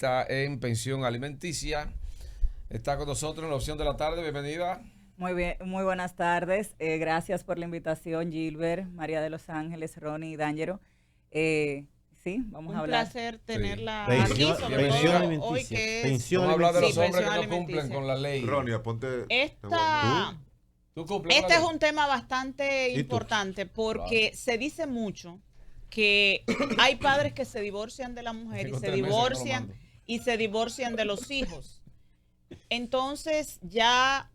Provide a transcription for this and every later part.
Está en pensión alimenticia. Está con nosotros en la opción de la tarde. Bienvenida. Muy bien, muy buenas tardes. Gracias por la invitación, Gilbert, María de los Ángeles, Ronnie y D'Angelo. Sí, vamos a Un hablar. placer Sí. tenerla aquí, Pensión, sobre Bienvenida. pensión todo hoy alimenticia. que es Pensión Vamos a hablar de los sí, hombres que pensión no cumplen alimenticia. con la ley. Ronia, ponte. Esta, ¿Tú cumples con este la es ley? un tema bastante ¿Y tú? importante porque se dice mucho que hay padres que se divorcian de la mujer Así y con se 3 meses que no lo divorcian mando. y se divorcian de los hijos. Entonces ya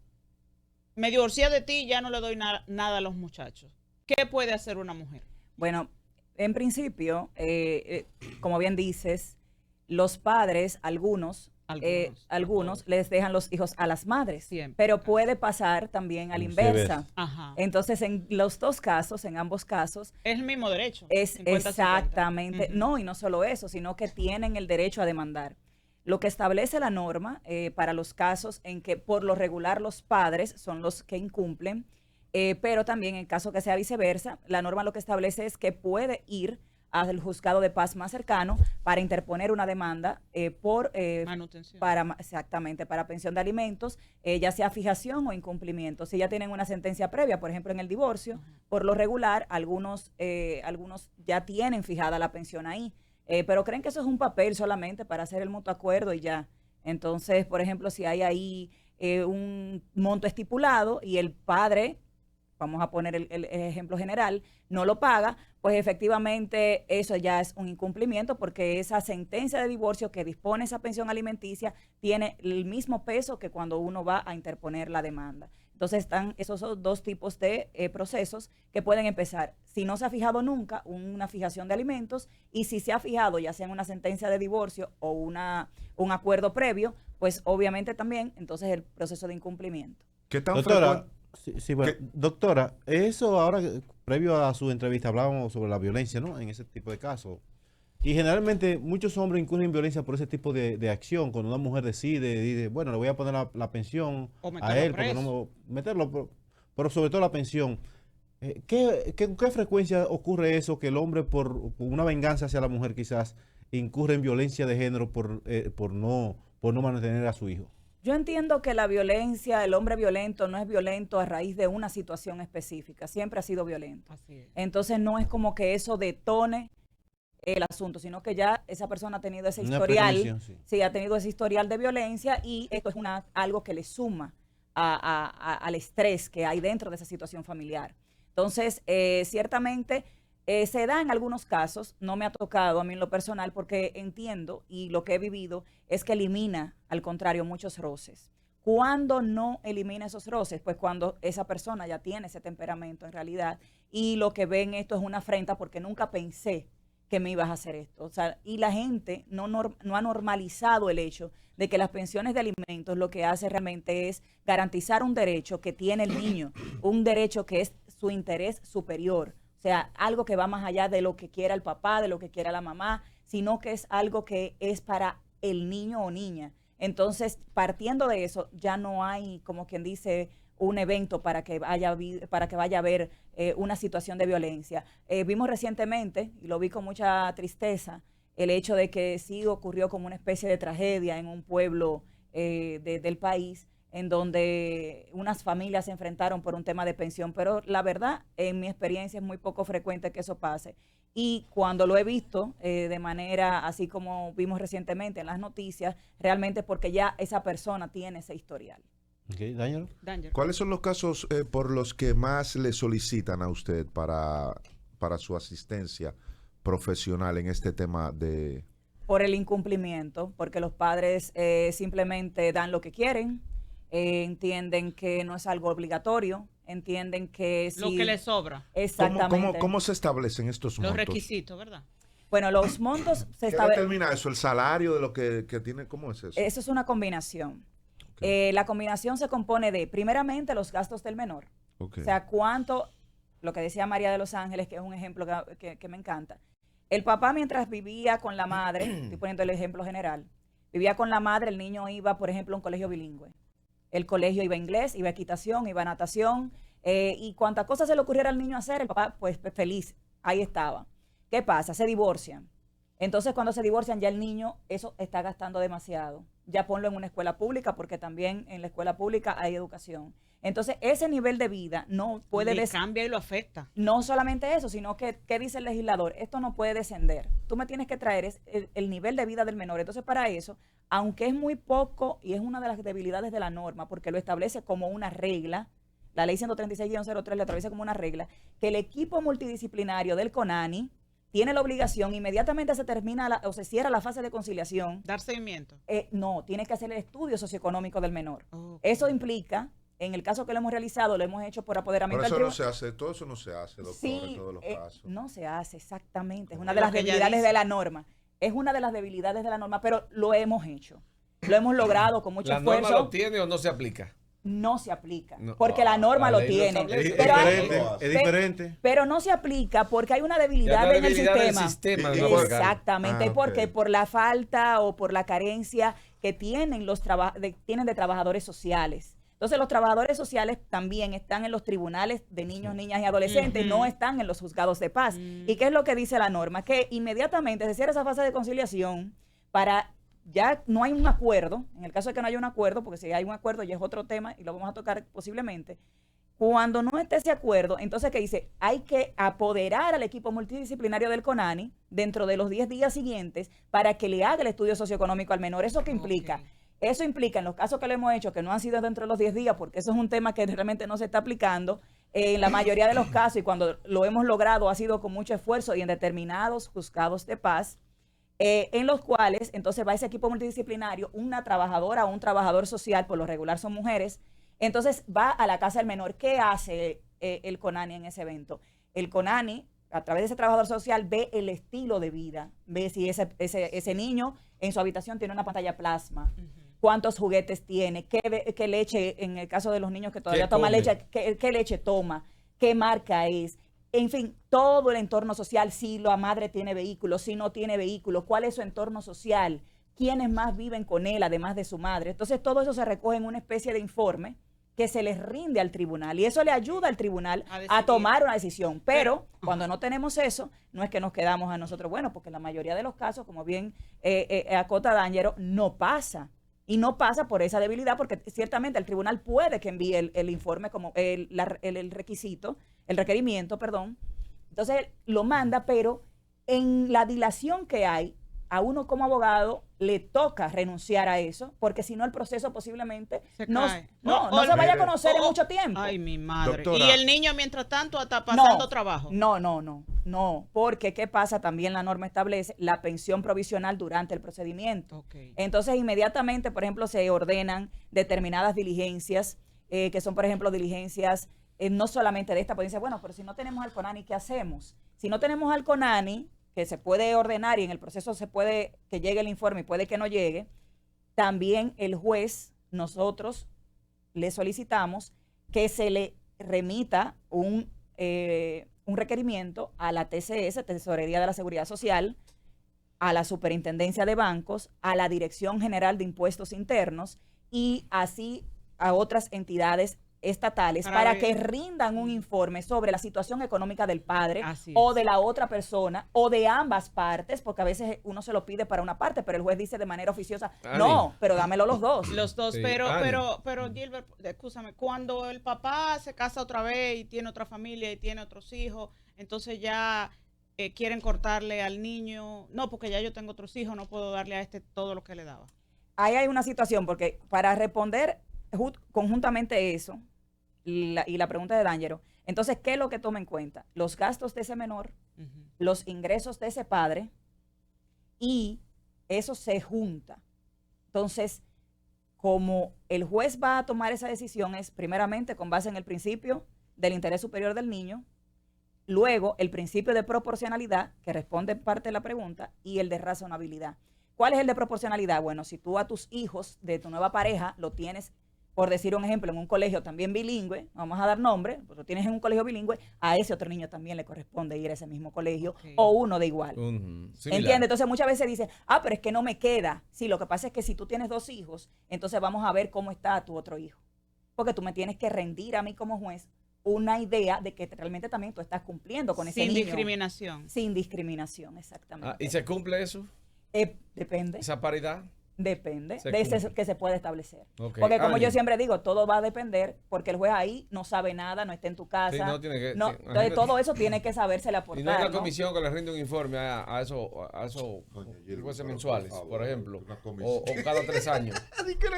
me divorcié de ti y ya no le doy nada a los muchachos. ¿Qué puede hacer una mujer? Bueno, en principio, como bien dices, los padres, algunos les dejan los hijos a las madres, Siempre. pero puede pasar también a la inversa. Ajá. Entonces, en los dos casos, en ambos casos, Es el mismo derecho. es 50-50. exactamente, Ujú. no, y no solo eso, sino que tienen el derecho a demandar. Lo que establece la norma para los casos en que por lo regular los padres son los que incumplen, pero también en caso que sea viceversa, la norma lo que establece es que puede ir al juzgado de paz más cercano para interponer una demanda Manutención. exactamente, para pensión de alimentos, ya sea fijación o incumplimiento. Si ya tienen una sentencia previa, por ejemplo, en el divorcio, por lo regular, algunos ya tienen fijada la pensión ahí, pero creen que eso es un papel solamente para hacer el mutuo acuerdo y ya. Entonces, por ejemplo, si hay ahí un monto estipulado y el padre, vamos a poner el ejemplo general, no lo paga, pues efectivamente eso ya es un incumplimiento porque esa sentencia de divorcio que dispone esa pensión alimenticia tiene el mismo peso que cuando uno va a interponer la demanda. Entonces están esos son dos tipos de procesos que pueden empezar. Si no se ha fijado nunca, una fijación de alimentos, y si se ha fijado, ya sea en una sentencia de divorcio o un acuerdo previo, pues obviamente también entonces el proceso de incumplimiento. ¿Qué tan Doctora, frecuente? bueno, doctora, eso ahora, previo a su entrevista, hablábamos sobre la violencia, ¿no? En ese tipo de casos. Y generalmente muchos hombres incurren en violencia por ese tipo de acción. Cuando una mujer dice, bueno, le voy a poner la pensión O a meterlo él, porque preso. no meterlo, pero sobre todo la pensión. ¿Qué frecuencia ocurre eso, que el hombre por una venganza hacia la mujer quizás incurre en violencia de género por no mantener a su hijo? Yo entiendo que la violencia, el hombre violento no es violento a raíz de una situación específica, siempre ha sido violento. Así es. Entonces no es como que eso detone el asunto, sino que ya esa persona ha tenido ese Una historial, premonición, sí. sí, ha tenido ese historial de violencia y esto es algo que le suma al estrés que hay dentro de esa situación familiar. Entonces, ciertamente se da en algunos casos, no me ha tocado a mí en lo personal porque entiendo y lo que he vivido es que elimina, al contrario, muchos roces. ¿Cuándo no elimina esos roces? Pues cuando esa persona ya tiene ese temperamento en realidad y lo que ven esto es una afrenta porque nunca pensé que me ibas a hacer esto. O sea, y la gente no ha normalizado el hecho de que las pensiones de alimentos lo que hace realmente es garantizar un derecho que tiene el niño, un derecho que es su interés superior. O sea, algo que va más allá de lo que quiera el papá, de lo que quiera la mamá, sino que es algo que es para el niño o niña. Entonces, partiendo de eso, ya no hay, como quien dice, un evento para que vaya a haber una situación de violencia. Vimos recientemente, y lo vi con mucha tristeza, el hecho de que sí ocurrió como una especie de tragedia en un pueblo del país, en donde unas familias se enfrentaron por un tema de pensión, pero la verdad, en mi experiencia es muy poco frecuente que eso pase. Y cuando lo he visto de manera así como vimos recientemente en las noticias, realmente porque ya esa persona tiene ese historial. Okay, Daniel. Danger. ¿Cuáles son los casos por los que más le solicitan a usted para su asistencia profesional en este tema de... Por el incumplimiento, porque los padres simplemente dan lo que quieren, entienden que no es algo obligatorio, entienden que Lo sí, que le sobra. exactamente. ¿Cómo se establecen estos Los montos? requisitos, ¿verdad? Bueno, los montos se ¿Qué establecen. determina eso? ¿El salario de lo que tiene? ¿Cómo es eso? Eso es una combinación. Ok. La combinación se compone de, primeramente, los gastos del menor. Ok. O sea, cuánto, lo que decía María de los Ángeles, que es un ejemplo que me encanta. El papá mientras vivía con la madre, estoy poniendo el ejemplo general, vivía con la madre, el niño iba, por ejemplo, a un colegio bilingüe. El colegio iba a inglés, iba a equitación, iba a natación, y cuanta cosa se le ocurriera al niño hacer, el papá, pues feliz, ahí estaba. ¿Qué pasa? Se divorcian. Entonces, cuando se divorcian, ya el niño eso está gastando demasiado. Ya ponlo en una escuela pública, porque también en la escuela pública hay educación. Entonces, ese nivel de vida no puede... Le cambia y lo afecta. No solamente eso, sino que, ¿qué dice el legislador? Esto no puede descender. Tú me tienes que traer el nivel de vida del menor. Entonces, para eso, aunque es muy poco, y es una de las debilidades de la norma, porque lo establece como una regla, la ley 136-03 lo establece como una regla, que el equipo multidisciplinario del CONANI tiene la obligación, inmediatamente se termina o se cierra la fase de conciliación. ¿Dar seguimiento? No, tiene que hacer el estudio socioeconómico del menor. Okay. Eso implica, en el caso que lo hemos realizado, lo hemos hecho por apoderamiento Pero eso del no se hace, todo eso no se hace, doctor, en todos los casos. no se hace, exactamente. Es Como una de las lo que ella debilidades dice. de la norma. Es una de las debilidades de la norma, pero lo hemos hecho. Lo hemos logrado con mucho ¿La norma esfuerzo. lo tiene o no se aplica? No se aplica, No. porque la norma La lo ley lo tiene. establece. Es Pero hay- diferente, es diferente. pero no se aplica porque hay una Ya debilidad la en el debilidad del sistema. sistema Y no por- aplicar. Exactamente, ok. porque por la falta o por la carencia que tienen tienen de trabajadores sociales. Entonces, los trabajadores sociales también están en los tribunales de niños, niñas y adolescentes, no están en los juzgados de paz. ¿Y qué es lo que dice la norma? Que inmediatamente se cierra esa fase de conciliación para... Ya no hay un acuerdo, en el caso de que no haya un acuerdo, porque si hay un acuerdo ya es otro tema y lo vamos a tocar posiblemente. Cuando no esté ese acuerdo, entonces, ¿qué dice? Hay que apoderar al equipo multidisciplinario del CONANI dentro de los 10 días siguientes para que le haga el estudio socioeconómico al menor. ¿Eso qué implica? Ok. Eso implica, en los casos que lo hemos hecho, que no han sido dentro de los 10 días, porque eso es un tema que realmente no se está aplicando, en la mayoría de los casos, y cuando lo hemos logrado ha sido con mucho esfuerzo y en determinados juzgados de paz, en los cuales entonces va ese equipo multidisciplinario, una trabajadora o un trabajador social, por lo regular son mujeres, entonces va a la casa del menor. ¿Qué hace el CONANI en ese evento? El CONANI, a través de ese trabajador social, ve el estilo de vida, ve si ese niño en su habitación tiene una pantalla plasma, cuántos juguetes tiene, qué leche, en el caso de los niños que todavía toman come? leche, qué leche toma, qué marca es. En fin, todo el entorno social, si la madre tiene vehículo, si no tiene vehículo, cuál es su entorno social, quiénes más viven con él, además de su madre. Entonces, todo eso se recoge en una especie de informe que se les rinde al tribunal y eso le ayuda al tribunal A a decidir. tomar una decisión. Pero cuando no tenemos eso, no es que nos quedamos a nosotros, bueno, porque en la mayoría de los casos, como bien acota D'Angelo, no pasa. Y no pasa por esa debilidad, porque ciertamente el tribunal puede que envíe el informe como el requerimiento, perdón. Entonces lo manda, pero en la dilación que hay, a uno como abogado le toca renunciar a eso, porque si no el proceso posiblemente Se no cae. se vaya a Mire. conocer en mucho tiempo. Ay, mi madre. Doctora. Y el niño, mientras tanto, está pasando trabajo. No, porque ¿qué pasa? También la norma establece la pensión provisional durante el procedimiento. Ok. Entonces, inmediatamente, por ejemplo, se ordenan determinadas diligencias, que son, por ejemplo, diligencias no solamente de esta, pues dice, bueno, pero si no tenemos al CONANI, ¿qué hacemos? Si no tenemos al CONANI, que se puede ordenar y en el proceso se puede que llegue el informe y puede que no llegue, también el juez, nosotros le solicitamos que se le remita un requerimiento a la TCS, Tesorería de la Seguridad Social, a la Superintendencia de Bancos, a la Dirección General de Impuestos Internos y así a otras entidades estatales para ver. que rindan un informe sobre la situación económica del padre Así o es. de la otra persona o de ambas partes, porque a veces uno se lo pide para una parte, pero el juez dice de manera oficiosa, Ani. no, pero dámelo los dos. Los dos, Sí, pero Ani. Gilbert, escúchame, cuando el papá se casa otra vez y tiene otra familia y tiene otros hijos, entonces ya quieren cortarle al niño, no, porque ya yo tengo otros hijos, no puedo darle a este todo lo que le daba. Ahí hay una situación, porque para responder conjuntamente eso, y la pregunta de D'Angelo, entonces, ¿qué es lo que toma en cuenta? Los gastos de ese menor, los ingresos de ese padre, y eso se junta. Entonces, como el juez va a tomar esa decisión es primeramente con base en el principio del interés superior del niño, luego el principio de proporcionalidad, que responde en parte de la pregunta, y el de razonabilidad. ¿Cuál es el de proporcionalidad? Bueno, si tú a tus hijos de tu nueva pareja lo tienes, por decir un ejemplo, en un colegio también bilingüe, vamos a dar nombre, pues lo tienes en un colegio bilingüe, a ese otro niño también le corresponde ir a ese mismo colegio Ok. o uno de igual. Similar. ¿Entiendes? Entonces muchas veces dicen, pero es que no me queda. Sí, lo que pasa es que si tú tienes 2 hijos, entonces vamos a ver cómo está tu otro hijo. Porque tú me tienes que rendir a mí como juez una idea de que realmente también tú estás cumpliendo con ese Sin niño. discriminación. Sin discriminación, exactamente. ¿Y se cumple eso? Depende. ¿Esa paridad? Depende Se de ese cumple. que se puede establecer. Ok. Porque como yo Ani. siempre digo, todo va a depender, porque el juez ahí no sabe nada, no está en tu casa. Sí, no tiene que- no, sí, entonces imagínate. todo eso tiene que sabérsele aportar. Y no hay una ¿no? comisión que le rinde un informe a esos Coño, Gilbert, jueces pero mensuales, por favor, por ejemplo. una O comisión. cada 3 años.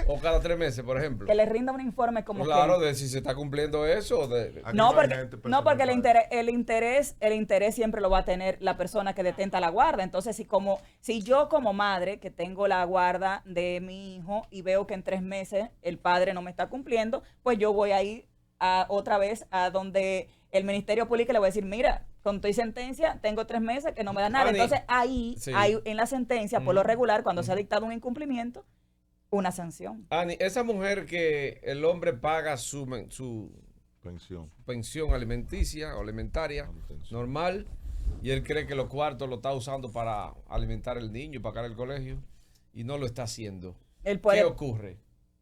o cada 3 meses, por ejemplo. Que le rinda un informe como Claro, que... de si se está cumpliendo eso. o Aquí No, no hay porque, gente no, porque personal. el interés siempre lo va a tener la persona que detenta la guarda. Entonces, si yo como madre que tengo la guarda de mi hijo y veo que en 3 meses el padre no me está cumpliendo, pues yo voy a ir otra vez a donde el Ministerio Público le voy a decir, mira, con tu sentencia tengo 3 meses que no me da nada. Ani, Entonces ahí sí. hay en la sentencia, por lo regular, cuando se ha dictado un incumplimiento, una sanción. Ani, esa mujer que el hombre paga su Pensión. pensión alimenticia o alimentaria Manutención. normal y él cree que los cuartos lo está usando para alimentar al niño y pagar el colegio y no lo está haciendo. Él ¿Qué puede, ocurre?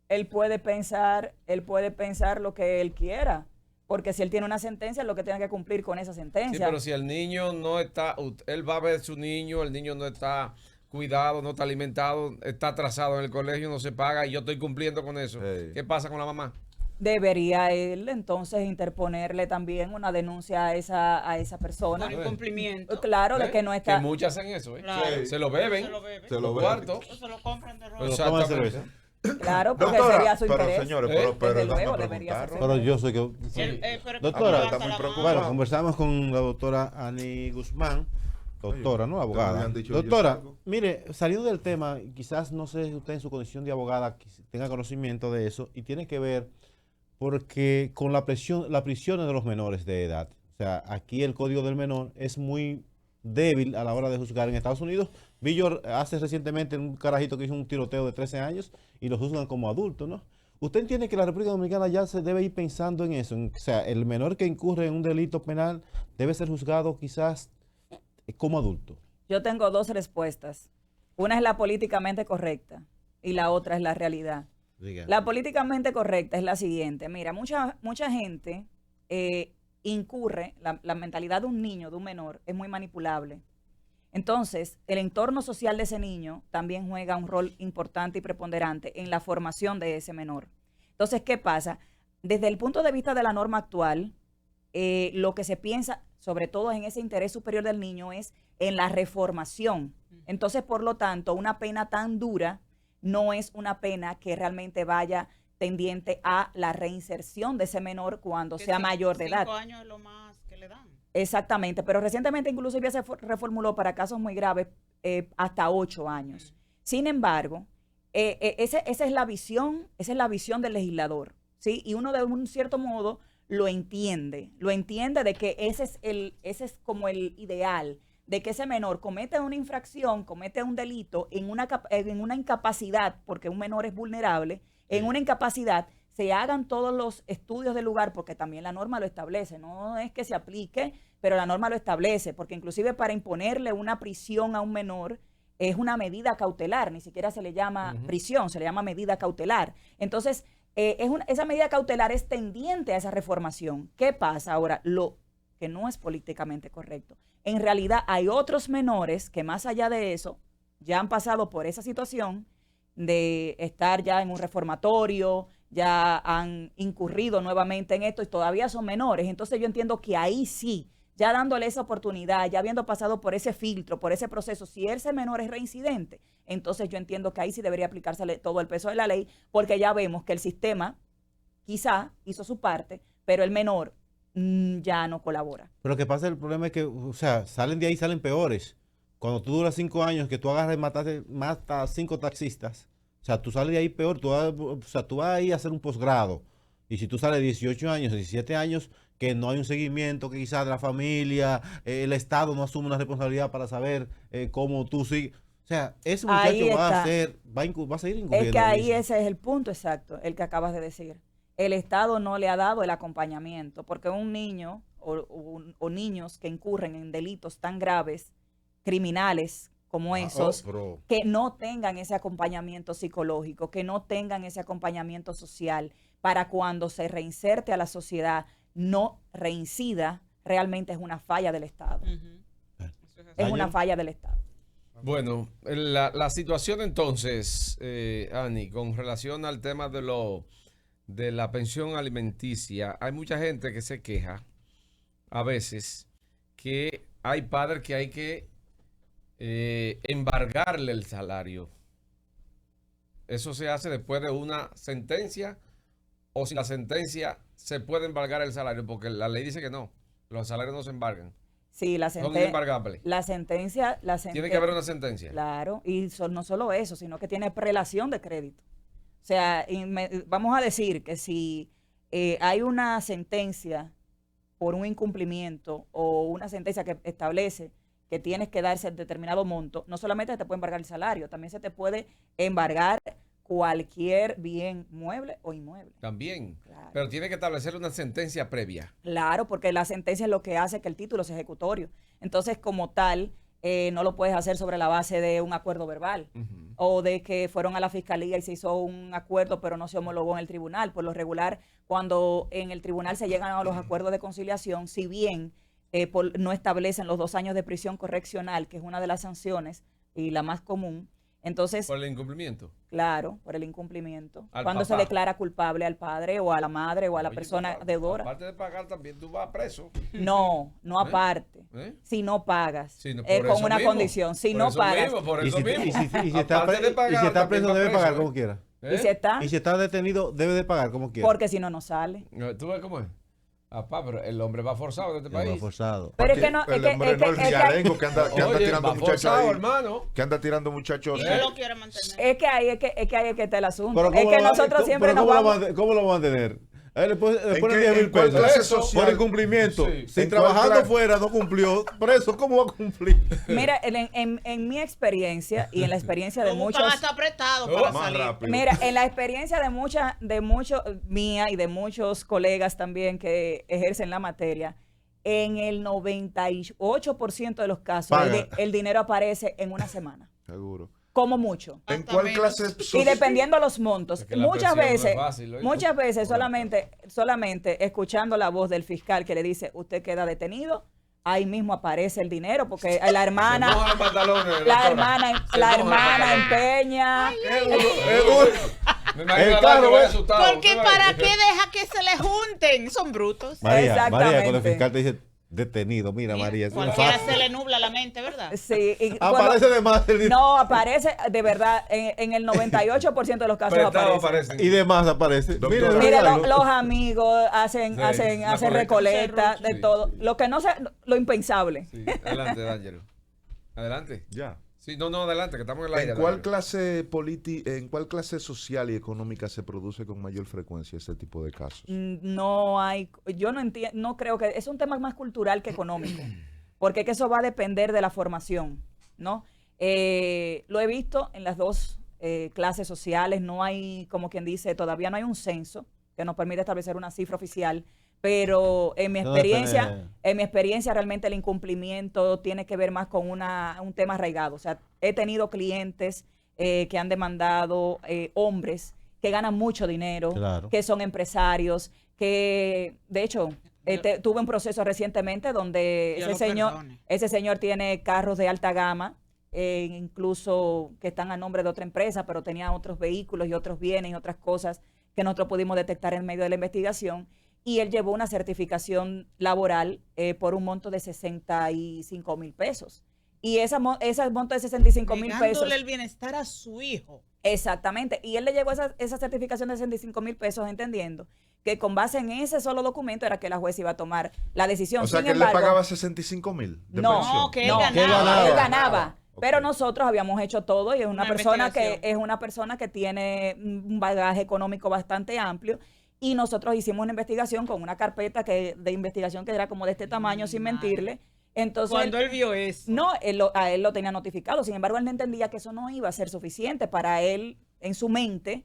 él puede pensar lo que él quiera, porque si él tiene una sentencia, es lo que tiene que cumplir con esa Sí, sentencia. pero si el niño no está, él va a ver su niño, el niño no está cuidado, no está alimentado, está atrasado en el colegio, no se paga y yo estoy cumpliendo con eso. Sí. ¿Qué pasa con la mamá? Debería él entonces interponerle también una denuncia a esa persona. Por incumplimiento. Claro, de que no está. Que muchas hacen eso, ¿eh? Claro. Se lo beben. Se lo beben. Se lo los beben. cuartos. O se lo compran de Pero ropa. Toma exactamente. cerveza. Claro, porque Doctora, sería su pero interés. señores, ¿Eh? pero Desde déjame luego debería preguntar, ser. Pero yo soy que... Pero Doctora, levanta está muy la preocupado. mano. Bueno, conversamos con la doctora Ani Guzmán, doctora, ¿no? te Abogada. habían dicho ellos Doctora, algo. mire, saliendo del tema, quizás no sé si usted en su condición de abogada tenga conocimiento de eso y tiene que ver porque con la prisión de los menores de edad. O sea, aquí el Código del Menor es muy débil a la hora de juzgar. En Estados Unidos, vi yo hace recientemente un carajito que hizo un tiroteo de 13 años y lo juzgan como adulto, ¿no? ¿Usted entiende que la República Dominicana ya se debe ir pensando en eso? O sea, el menor que incurre en un delito penal debe ser juzgado quizás como adulto. Yo tengo 2 respuestas. Una es la políticamente correcta y la otra es la realidad. Diga. La políticamente correcta es la siguiente. Mira, mucha gente incurre, la mentalidad de un niño, de un menor, es muy manipulable. Entonces, el entorno social de ese niño también juega un rol importante y preponderante en la formación de ese menor. Entonces, ¿qué pasa? Desde el punto de vista de la norma actual, lo que se piensa, sobre todo en ese interés superior del niño, es en la reformación. Entonces, por lo tanto, una pena tan dura no es una pena que realmente vaya tendiente a la reinserción de ese menor cuando Que sea mayor de edad. 5 años es lo más que le dan. Exactamente, pero recientemente inclusive se reformuló para casos muy graves hasta 8 años. Sin embargo, esa es la visión del legislador, ¿sí? Y uno de un cierto modo lo entiende de que ese es como el ideal, de que ese menor comete una infracción, comete un delito en una incapacidad, porque un menor es vulnerable, en una incapacidad, se hagan todos los estudios del lugar, porque también la norma lo establece, no es que se aplique, pero la norma lo establece, porque inclusive para imponerle una prisión a un menor es una medida cautelar, ni siquiera se le llama prisión, se le llama medida cautelar. Entonces, esa medida cautelar es tendiente a esa reformación. ¿Qué pasa ahora? Lo que no es políticamente correcto. En realidad hay otros menores que más allá de eso ya han pasado por esa situación de estar ya en un reformatorio, ya han incurrido nuevamente en esto y todavía son menores. Entonces yo entiendo que ahí sí, ya dándole esa oportunidad, ya habiendo pasado por ese filtro, por ese proceso, si ese menor es reincidente, entonces yo entiendo que ahí sí debería aplicársele todo el peso de la ley, porque ya vemos que el sistema quizá hizo su parte, pero el menor ya no colabora. Pero lo que pasa, el problema es que, o sea, salen de ahí, salen peores. Cuando tú duras 5 años, que tú agarras y matas a 5 taxistas, o sea, tú sales de ahí peor, tú vas ahí a hacer un posgrado. Y si tú sales 18 años, 17 años, que no hay un seguimiento, que quizás de la familia, el Estado no asume una responsabilidad para saber cómo tú sigues. O sea, ese Ahí muchacho va está. a seguir incurriendo. Es que en ahí eso. ese es el punto exacto, el que acabas de decir. El Estado no le ha dado el acompañamiento, porque un niño o niños que incurren en delitos tan graves, criminales como esos, que no tengan ese acompañamiento psicológico, que no tengan ese acompañamiento social, para cuando se reinserte a la sociedad, no reincida, realmente es una falla del Estado. Es una falla del Estado. Bueno, la situación entonces, Ani, con relación al tema de la pensión alimenticia, hay mucha gente que se queja a veces que hay padres que hay que embargarle el salario. Eso se hace después de una sentencia, o si la sentencia se puede embargar el salario, porque la ley dice que no, los salarios no se embargan. Sí, Son inembargables. la sentencia... Tiene que haber una sentencia. Claro, y no solo eso, sino que tiene prelación de crédito. O sea, vamos a decir que si hay una sentencia por un incumplimiento o una sentencia que establece que tienes que darse determinado monto, no solamente te puede embargar el salario, también se te puede embargar cualquier bien mueble o inmueble. También, Claro. pero tiene que establecer una sentencia previa. Claro, porque la sentencia es lo que hace que el título sea ejecutorio. Entonces, como tal, no lo puedes hacer sobre la base de un acuerdo verbal o de que fueron a la fiscalía y se hizo un acuerdo pero no se homologó en el tribunal. Por lo regular, cuando en el tribunal se llegan a los acuerdos de conciliación, si bien no establecen los 2 años de prisión correccional, que es una de las sanciones y la más común, entonces... Por el incumplimiento. Claro, por el incumplimiento. Al Cuando se papá. declara culpable al padre o a la madre o a la Oye, persona papá, deudora. Aparte de pagar también tú vas preso. No, no ¿Eh? aparte. ¿Eh? Si no pagas, Sí, no, con por eso una mismo. condición. Si Por no eso pagas, mismo, por Y eso si, mismo. y si está, Aparte de pagar, y si está también preso, va debe pagar ¿eh? como quiera. y si está, Y si está detenido, debe de pagar como quiera. porque si no, no sale. ¿Tú ves cómo es? Apá, pero el hombre va forzado de este Él va país. forzado. Pero es que no, El es hombre no, el que rialengo que anda Oye, tirando va muchachos forzado, ahí. hermano. Que anda tirando muchachos. Y no lo quiere mantener. es que ahí está el asunto. Pero Es ¿cómo que lo va- nosotros cómo- siempre pero nos ¿cómo lo vamos... va a- ¿Cómo lo va a mantener? A él le ¿En ponen qué- 10,000 en cuál pesos clase social? por incumplimiento. Sí. Si ¿En trabajando cuál cla- fuera no cumplió, preso, ¿cómo va a cumplir? Mira, en mi experiencia y en la experiencia de Lo buscan muchos... hasta apretado No, para más salir. rápido. Mira, en la experiencia de muchos, mía y de muchos colegas también que ejercen la materia, en el 98% de los casos Paga. el dinero aparece en una semana, Seguro. como mucho. ¿En Hasta cuál menos. clase Y social? dependiendo de los montos, Es que la muchas presión no es veces, fácil, ¿oíste? muchas veces solamente escuchando la voz del fiscal que le dice, usted queda detenido, ahí mismo aparece el dinero, porque la Se mojan hermana, los pantalones, la doctora. hermana, Se la mojan los hermana pantalones. empeña. Es duro. Me imagino El a carro, Dani, vaya ¿ves? asustado. Porque ¿Tú ves? ¿para qué deja que se le junten? Son brutos. María, cuando el Exactamente. fiscal te dice detenido, mira María, es Cualquiera fácil. se le nubla la mente, ¿verdad? Sí, y Aparece de más el dinero. no, aparece de verdad, en el 98% de los casos Prestado aparece. aparecen. Y de más aparece. Doctora. Mira, Mire, regalo. los amigos hacen, Sí, hacen, la hacen colecta. recolecta de Sí. todo. Lo que no sé, lo impensable. Sí, adelante, D'Angelo. Adelante. Ya. Sí, no, adelante, que estamos en el aire. ¿En cuál D'Angelo. en cuál clase social y económica se produce con mayor frecuencia este tipo de casos? No hay, yo no entiendo, no creo que, es un tema más cultural que económico, porque que eso va a depender de la formación, ¿no? Lo he visto en las dos clases sociales, no hay, como quien dice, todavía no hay un censo que nos permite establecer una cifra oficial, pero en mi No depende. experiencia realmente el incumplimiento tiene que ver más con un tema arraigado. O sea, he tenido clientes que han demandado hombres que ganan mucho dinero, Claro. que son empresarios, que de hecho tuve un proceso recientemente donde Dios lo perdone. ese señor tiene carros de alta gama, incluso que están a nombre de otra empresa, pero tenía otros vehículos y otros bienes y otras cosas que nosotros pudimos detectar en medio de la investigación. Y él llevó una certificación laboral por un monto de 65,000 pesos. Y ese monto de 65,000 pesos... Negándole el bienestar a su hijo. Exactamente. Y él le llegó esa certificación de 65,000 pesos entendiendo que con base en ese solo documento era que la jueza iba a tomar la decisión. O sea, Sin que él le embargo, pagaba 65,000 de No, pensión. No, que él no, ganaba. él ganaba. Ok. Pero nosotros habíamos hecho todo y es una persona investigación. que tiene un bagaje económico bastante amplio. Y nosotros hicimos una investigación con una carpeta de investigación que era como de este tamaño, sin mentirle. Entonces, Cuando él vio eso. no, a él lo tenía notificado. Sin embargo, él no entendía que eso no iba a ser suficiente para él, en su mente,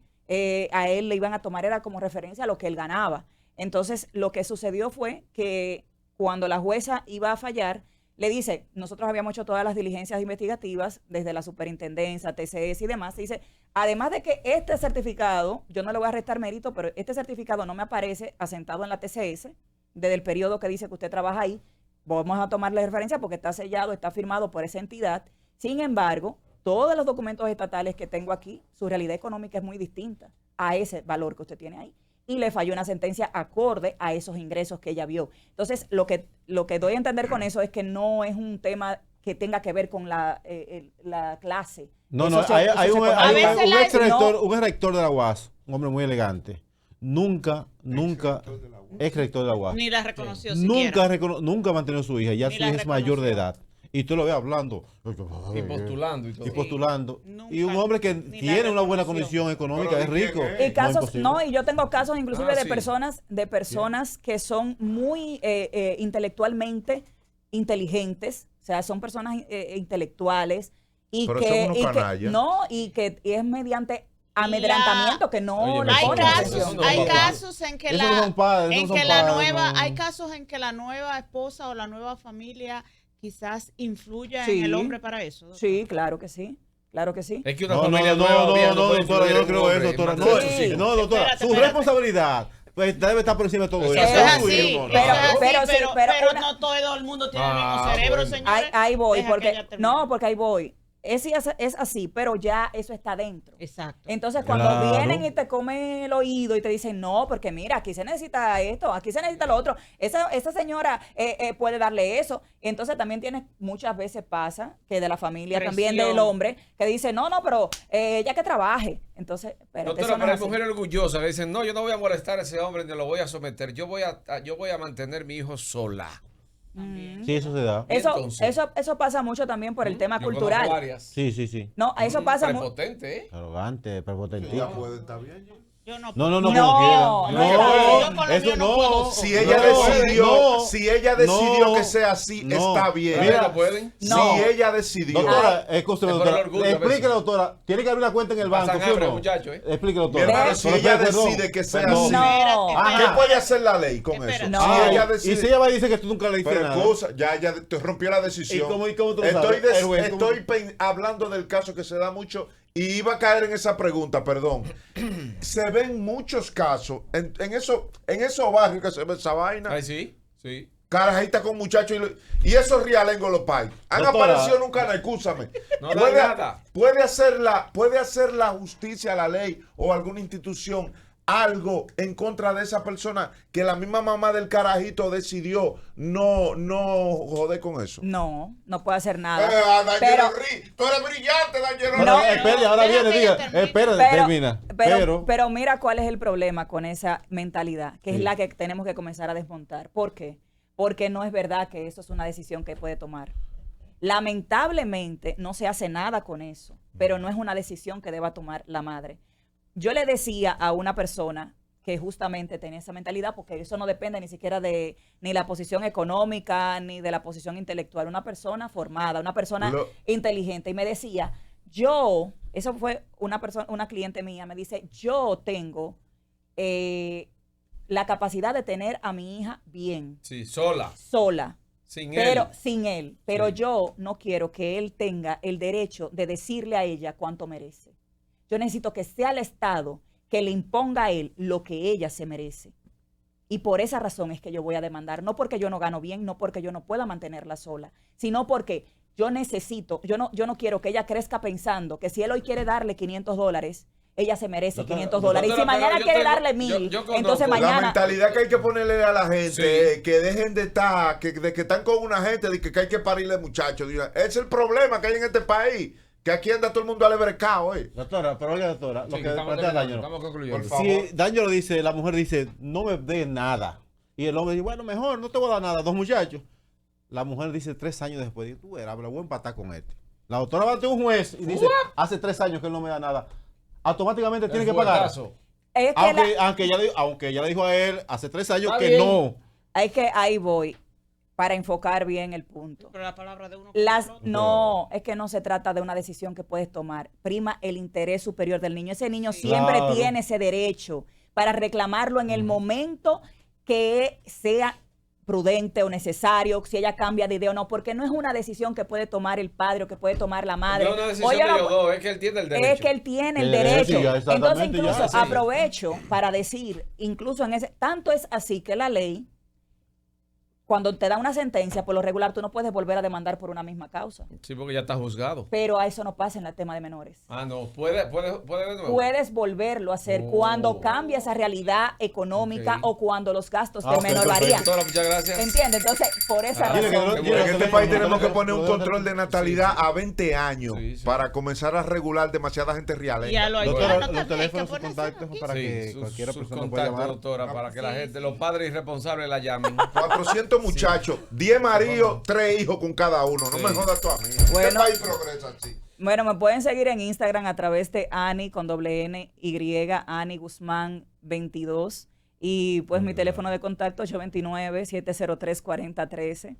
a él le iban a tomar, era como referencia a lo que él ganaba. Entonces, lo que sucedió fue que cuando la jueza iba a fallar, le dice, nosotros habíamos hecho todas las diligencias investigativas, desde la superintendencia, TCS y demás, y dice, además de que este certificado, yo no le voy a restar mérito, pero este certificado no me aparece asentado en la TCS, desde el periodo que dice que usted trabaja ahí, vamos a tomarle referencia porque está sellado, está firmado por esa entidad. Sin embargo, todos los documentos estatales que tengo aquí, su realidad económica es muy distinta a ese valor que usted tiene ahí. Y le falló una sentencia acorde a esos ingresos que ella vio. Entonces, lo que doy a entender con eso es que no es un tema que tenga que ver con la clase. No, no, Eso hay un no. rector de la UAS, un hombre muy elegante. Nunca, ex rector de la UAS. Ni la reconoció siquiera. Nunca ha mantenido a su hija. Ya Ni su la hija es mayor de reconoció. edad. Y tú lo ves hablando. Y postulando y todo. Y postulando. Nunca, Y un hombre que ni la tiene una buena reconoció. condición económica, Pero es rico. Y casos, imposible. no, y yo tengo casos inclusive sí. de personas que son muy intelectualmente inteligentes, o sea, son personas intelectuales y Pero que, son unos canallas. y que es mediante amedrentamiento que no Oye, le hay ponen atención. Hay papá. casos en que Esos no son padres, esos en no que son la padres, nueva, no. hay casos en que la nueva esposa o la nueva familia quizás influya Sí. en el hombre para eso. Sí, claro que sí. Claro que sí. Es que una No, familia no, nueva no, bien no, puede doctora, influir yo no en creo un eso, hombre, doctora. en No, mantener Sí. sus hijos. no, doctora, Espérate, su espérate. responsabilidad pues, debe estar por encima de todo Eso eso. es Eso es así, así, pero- eso es así, pero sí, pero una- no todo el mundo tiene el Ah, mismo cerebro, bueno. señores. Ahí voy, Deja que porque ella termine. no, porque ahí voy. Es así, pero ya eso está dentro. Exacto. Entonces, cuando Claro. vienen y te comen el oído y te dicen, no, porque mira, aquí se necesita esto, aquí se necesita lo otro, esa señora puede darle eso. Entonces, también tienes, muchas veces pasa que de la familia, también Presión. del hombre, que dice, no, pero ella que trabaje. Entonces, espérate, Doctora, eso no pero hay es así. mujeres orgullosas que dicen, no, yo no voy a molestar a ese hombre ni lo voy a someter. Yo voy a mantener mi hijo sola. Sí, eso se da. Entonces, Eso pasa mucho también por el tema yo conozco cultural. varias. Sí, sí, sí. No, eso pasa mucho. Prepotente, ¿eh? Arrogante, prepotente. Ya puede estar bien. Yo no No, no, no, No, como quiera. no, yo con lo eso mío no puedo. Si ella decidió que sea así, está bien. Mira, ¿No pueden? No. Si ella decidió. Doctora, escúcheme, Es por el doctora. orgullo, a Explíquele, veces. doctora. Tiene que abrir una cuenta en el Pasan banco, ¿sí o hambre, no? muchacho, ¿eh? Explíquele, Mi doctora. hermano, si Pero ella perdón, decide que sea perdón. así, No. ¿qué puede hacer la ley con Espera. eso? No. Si ella Y decide. si ella va y dice que tú nunca le diste Pero nada. excusa, ya te rompió la decisión. ¿Y cómo tú lo sabes? El juez, ¿cómo? Hablando del caso que se da mucho y iba a caer en esa pregunta, perdón. Se ven muchos casos en esos barrios que se ve esa vaina. Ay, sí, sí. Carajita con muchachos y esos realengos los pais. Han Doctora. aparecido nunca, no, excúsame. No da nada. Puede hacer la justicia, la ley o alguna institución algo en contra de esa persona que la misma mamá del carajito decidió no joder con eso. No puede hacer nada. Pero, tú eres brillante, Daniel. No, espere, ahora déjame viene, diga. que termine. Espérate, termina. Pero mira cuál es el problema con esa mentalidad, que es Sí. la que tenemos que comenzar a desmontar. ¿Por qué? Porque no es verdad que eso es una decisión que puede tomar. Lamentablemente no se hace nada con eso, pero no es una decisión que deba tomar la madre. Yo le decía a una persona que justamente tenía esa mentalidad, porque eso no depende ni siquiera de ni la posición económica, ni de la posición intelectual. Una persona formada, una persona inteligente. Y me decía, eso fue una cliente mía, me dice, yo tengo la capacidad de tener a mi hija bien, Sí, sola. sin él. Pero Sí. yo no quiero que él tenga el derecho de decirle a ella cuánto merece. Yo necesito que sea el Estado que le imponga a él lo que ella se merece. Y por esa razón es que yo voy a demandar, no porque yo no gano bien, no porque yo no pueda mantenerla sola, sino porque yo no quiero que ella crezca pensando que si él hoy quiere darle $500, ella se merece $500. Y si mañana quiere darle 1,000, yo conozco entonces La mañana... mentalidad que hay que ponerle a la gente, Sí. que dejen de estar, de que están con una gente, de que hay que parirle muchachos. Es el problema que hay en este país, que aquí anda todo el mundo alebrecado, Doctora, pero oiga, doctora, lo Sí, que estamos plantea terminando, Daño. estamos concluyendo. Por favor. Si Daño lo dice, la mujer dice, no me dé nada. Y el hombre dice, bueno, mejor, no te voy a dar nada, 2 muchachos. La mujer dice 3 años después, dice, tú eras, me la voy a empatar con este. La doctora va ante un juez y dice, hace 3 años que él no me da nada. Automáticamente tiene que pagar. Es que Aunque ella le dijo a él hace 3 años Está que bien. no. es que ahí voy para enfocar bien el punto. Pero la palabra de uno. No, es que no se trata de una decisión que puedes tomar. Prima el interés superior del niño. Ese niño siempre Claro. tiene ese derecho para reclamarlo en el momento que sea prudente o necesario, si ella cambia de idea o no, porque no es una decisión que puede tomar el padre o que puede tomar la madre. No es una decisión Oye, de no, ellos dos, es que él tiene el derecho. es que él tiene el El derecho. derecho, ya, Entonces, exactamente, incluso ya, sí. aprovecho para decir, incluso en ese, tanto es así que la ley cuando te da una sentencia, por lo regular tú no puedes volver a demandar por una misma causa. Sí, porque ya está juzgado. Pero a eso no pasa en el tema de menores. Ah, no. ¿Puede de nuevo? Puedes volverlo a hacer Oh. cuando cambia esa realidad económica Ok. o cuando los gastos Ah, del ok, menor perfecto. varían. Doctora, muchas gracias. ¿Entiendes? Entonces, por esa Dile que razón. no- Qué bueno. En este país tenemos que poner un control de natalidad a 20 años Sí, sí. para comenzar a regular demasiada gente real. Ya lo hay. Doctora, Anótate, los hay que teléfonos, sus ponérselo contactos aquí. para que Sí, cualquiera sus persona pueda contactos, llamar. doctora, para que la Sí, gente, sí. los padres irresponsables la llamen. 400 muchachos, 10 maridos, 3 hijos con cada uno. No Sí. me jodas tú a mí. Bueno. ¿Qué país progresa así? Bueno, me pueden seguir en Instagram a través de Ani con doble N Y, Ani Guzmán 22. Y pues mi teléfono de contacto 829-703-4013.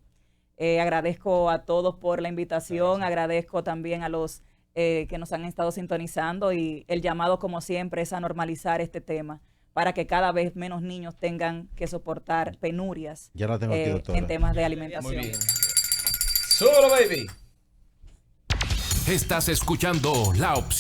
Agradezco a todos por la invitación, agradezco también a los que nos han estado sintonizando y el llamado como siempre es a normalizar este tema para que cada vez menos niños tengan que soportar penurias Ya la tengo aquí, doctora. en temas de Muy alimentación. bien. ¡Súbelo, baby! Estás escuchando La Opción